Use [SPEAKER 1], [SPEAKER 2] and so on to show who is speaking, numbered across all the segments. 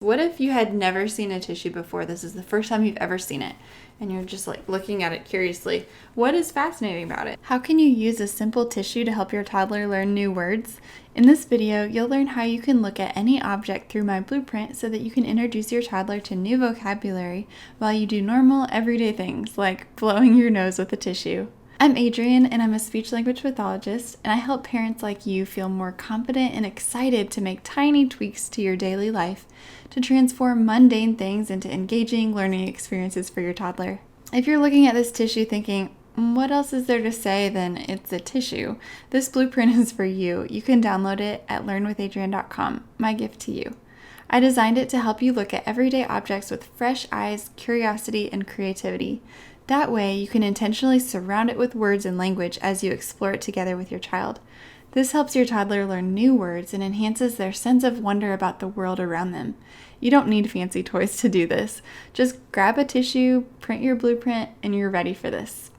[SPEAKER 1] What if you had never seen a tissue before? This is the first time you've ever seen it, and you're just like looking at it curiously. What is fascinating about it? How can you use a simple tissue to help your toddler learn new words? In this video, you'll learn how you can look at any object through my blueprint so that you can introduce your toddler to new vocabulary while you do normal, everyday things like blowing your nose with a tissue. I'm Adrienne, and I'm a speech-language pathologist, and I help parents like you feel more confident and excited to make tiny tweaks to your daily life to transform mundane things into engaging learning experiences for your toddler. If you're looking at this tissue thinking, what else is there to say than it's a tissue? This blueprint is for you. You can download it at learnwithadrienne.com, my gift to you. I designed it to help you look at everyday objects with fresh eyes, curiosity, and creativity. That way, you can intentionally surround it with words and language as you explore it together with your child. This helps your toddler learn new words and enhances their sense of wonder about the world around them. You don't need fancy toys to do this. Just grab a tissue, print your blueprint, and you're ready for this.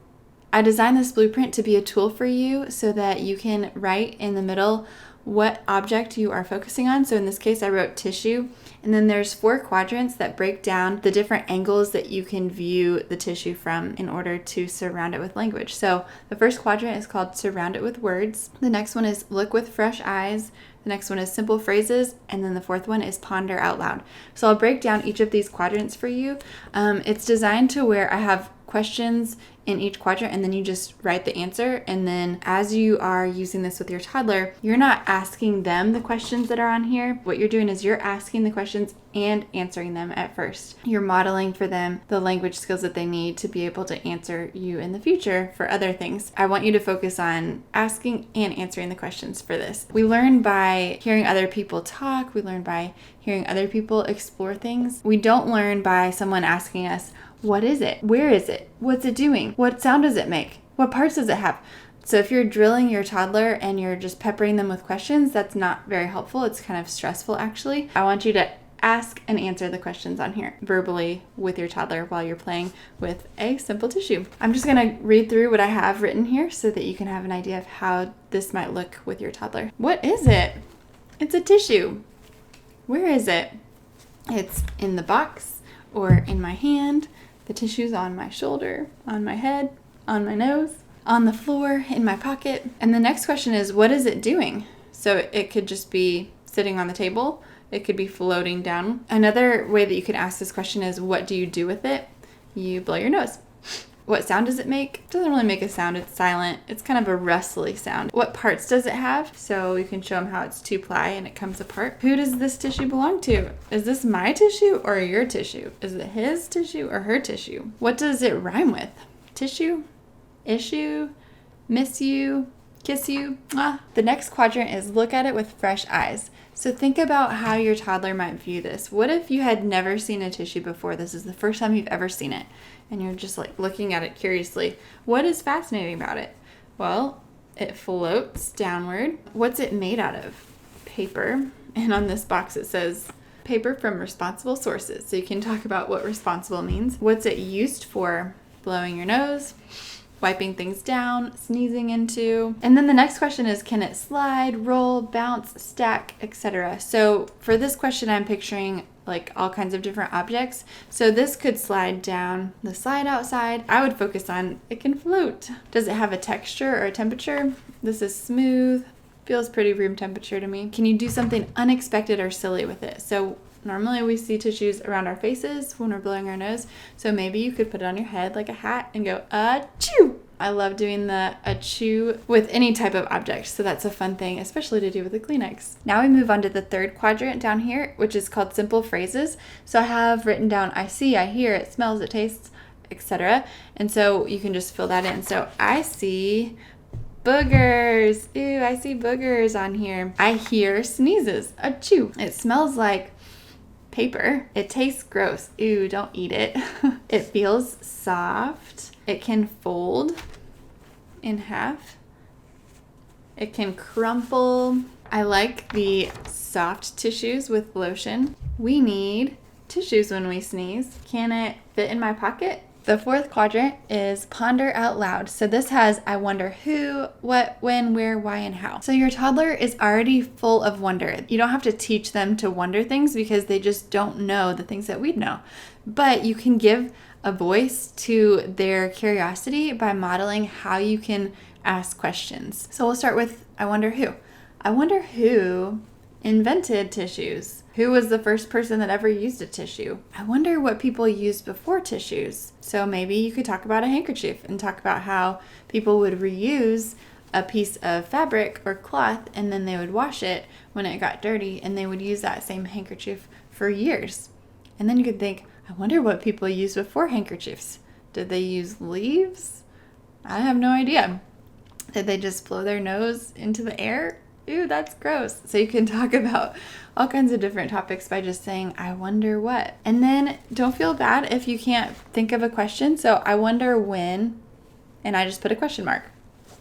[SPEAKER 1] I designed this blueprint to be a tool for you so that you can write in the middle what object you are focusing on. So in this case, I wrote tissue, and then there's 4 quadrants that break down the different angles that you can view the tissue from in order to surround it with language. So the first quadrant is called surround it with words. The next one is look with fresh eyes. The next one is simple phrases, and then the 4th one is ponder out loud. So I'll break down each of these quadrants for you. It's designed to where I have questions in each quadrant, and then you just write the answer. And then as you are using this with your toddler, you're not asking them the questions that are on here. What you're doing is you're asking the questions and answering them at first. You're modeling for them the language skills that they need to be able to answer you in the future for other things. I want you to focus on asking and answering the questions for this. We learn by hearing other people talk. We learn by hearing other people explore things. We don't learn by someone asking us, what is it? Where is it? What's it doing? What sound does it make? What parts does it have? So if you're drilling your toddler and you're just peppering them with questions, that's not very helpful. It's kind of stressful, actually. I want you to ask and answer the questions on here verbally with your toddler while you're playing with a simple tissue. I'm just going to read through what I have written here so that you can have an idea of how this might look with your toddler. What is it? It's a tissue. Where is it? It's in the box or in my hand. The tissue's on my shoulder, on my head, on my nose, on the floor, in my pocket. And the next question is, what is it doing? So it could just be sitting on the table. It could be floating down. Another way that you could ask this question is, what do you do with it? You blow your nose. What sound does it make? It doesn't really make a sound. It's silent. It's kind of a rustly sound. What parts does it have? So you can show them how it's 2-ply and it comes apart. Who does this tissue belong to? Is this my tissue or your tissue? Is it his tissue or her tissue? What does it rhyme with? Tissue? Issue? Miss you? Kiss you? The next quadrant is look at it with fresh eyes. So think about how your toddler might view this. What if you had never seen a tissue before? This is the first time you've ever seen it, and you're just like looking at it curiously. What is fascinating about it? Well, it floats downward. What's it made out of? Paper. And on this box it says paper from responsible sources. So you can talk about what responsible means. What's it used for? Blowing your nose, wiping things down, sneezing into. And then the next question is, can it slide, roll, bounce, stack, etc.? So for this question, I'm picturing like all kinds of different objects. So this could slide down the slide outside. I would focus on it can float. Does it have a texture or a temperature? This is smooth, feels pretty room temperature to me. Can you do something unexpected or silly with it? So normally we see tissues around our faces when we're blowing our nose. So maybe you could put it on your head like a hat and go, achoo! I love doing the achoo with any type of object. So that's a fun thing, especially to do with a Kleenex. Now we move on to the 3rd quadrant down here, which is called simple phrases. So I have written down, I see, I hear, it smells, it tastes, etc. And so you can just fill that in. So I see boogers. Ew, I see boogers on here. I hear sneezes. Achoo. It smells like paper. It tastes gross. Ew, don't eat it. It feels soft. It can fold in half. It can crumple. I like the soft tissues with lotion. We need tissues when we sneeze. Can it fit in my pocket? The fourth quadrant is ponder out loud. So this has I wonder who, what, when, where, why, and how. So your toddler is already full of wonder. You don't have to teach them to wonder things because they just don't know the things that we'd know. But you can give a voice to their curiosity by modeling how you can ask questions. So we'll start with I wonder who. I wonder who invented tissues. Who was the first person that ever used a tissue? I wonder what people used before tissues. So maybe you could talk about a handkerchief and talk about how people would reuse a piece of fabric or cloth and then they would wash it when it got dirty and they would use that same handkerchief for years. And then you could think, I wonder what people used before handkerchiefs. Did they use leaves? I have no idea. Did they just blow their nose into the air? Ew, that's gross. So you can talk about all kinds of different topics by just saying, I wonder what. And then don't feel bad if you can't think of a question. So I wonder when, and I just put a question mark.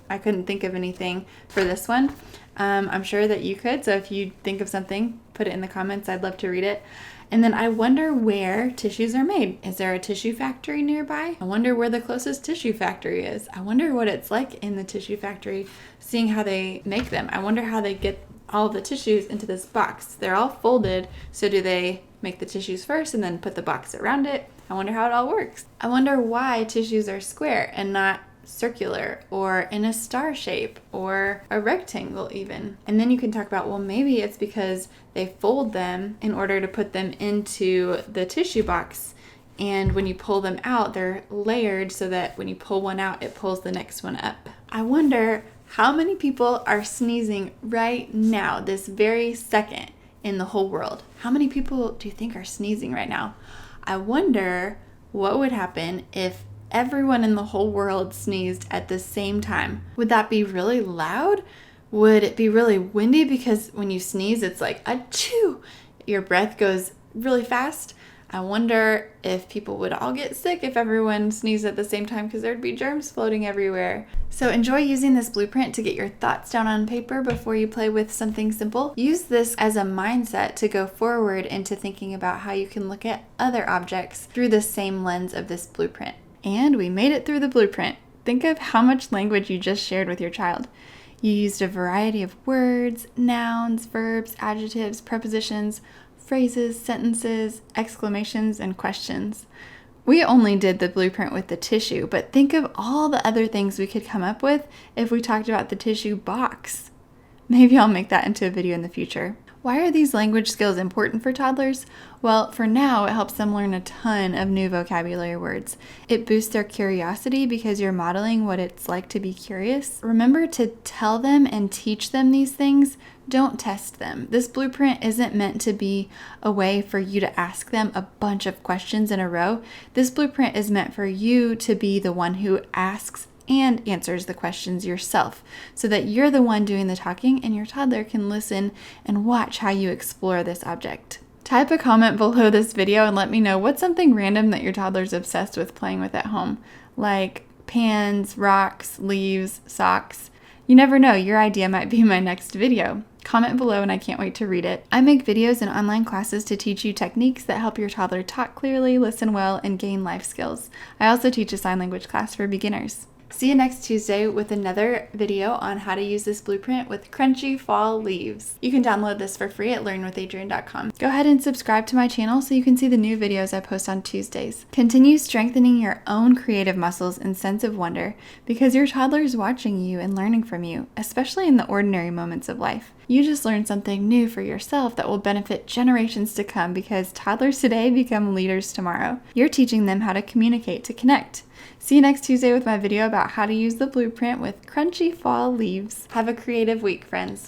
[SPEAKER 1] I couldn't think of anything for this one. I'm sure that you could. So if you think of something, put it in the comments. I'd love to read it. And then I wonder where tissues are made. Is there a tissue factory nearby? I wonder where the closest tissue factory is. I wonder what it's like in the tissue factory, seeing how they make them. I wonder how they get all the tissues into this box. They're all folded. So do they make the tissues first and then put the box around it? I wonder how it all works. I wonder why tissues are square and not circular or in a star shape or a rectangle even. And then you can talk about, well, maybe it's because they fold them in order to put them into the tissue box. And when you pull them out, they're layered so that when you pull one out, it pulls the next one up. I wonder how many people are sneezing right now, this very second in the whole world. How many people do you think are sneezing right now? I wonder what would happen if everyone in the whole world sneezed at the same time. Would that be really loud? Would it be really windy? Because when you sneeze, it's like achoo. Your breath goes really fast. I wonder if people would all get sick if everyone sneezed at the same time because there'd be germs floating everywhere. So enjoy using this blueprint to get your thoughts down on paper before you play with something simple. Use this as a mindset to go forward into thinking about how you can look at other objects through the same lens of this blueprint. And we made it through the blueprint. Think of how much language you just shared with your child. You used a variety of words, nouns, verbs, adjectives, prepositions, phrases, sentences, exclamations, and questions. We only did the blueprint with the tissue, but think of all the other things we could come up with if we talked about the tissue box. Maybe I'll make that into a video in the future. Why are these language skills important for toddlers? Well, for now, it helps them learn a ton of new vocabulary words. It boosts their curiosity because you're modeling what it's like to be curious. Remember to tell them and teach them these things. Don't test them. This blueprint isn't meant to be a way for you to ask them a bunch of questions in a row. This blueprint is meant for you to be the one who asks and answers the questions yourself so that you're the one doing the talking and your toddler can listen and watch how you explore this object. Type a comment below this video and let me know what's something random that your toddler's obsessed with playing with at home, like pans, rocks, leaves, socks. You never know, your idea might be my next video. Comment below and I can't wait to read it. I make videos and online classes to teach you techniques that help your toddler talk clearly, listen well, and gain life skills. I also teach a sign language class for beginners. See you next Tuesday with another video on how to use this blueprint with crunchy fall leaves. You can download this for free at learnwithadrienne.com. Go ahead and subscribe to my channel so you can see the new videos I post on Tuesdays. Continue strengthening your own creative muscles and sense of wonder because your toddler is watching you and learning from you, especially in the ordinary moments of life. You just learned something new for yourself that will benefit generations to come because toddlers today become leaders tomorrow. You're teaching them how to communicate, to connect. See you next Tuesday with my video about how to use the blueprint with crunchy fall leaves. Have a creative week, friends.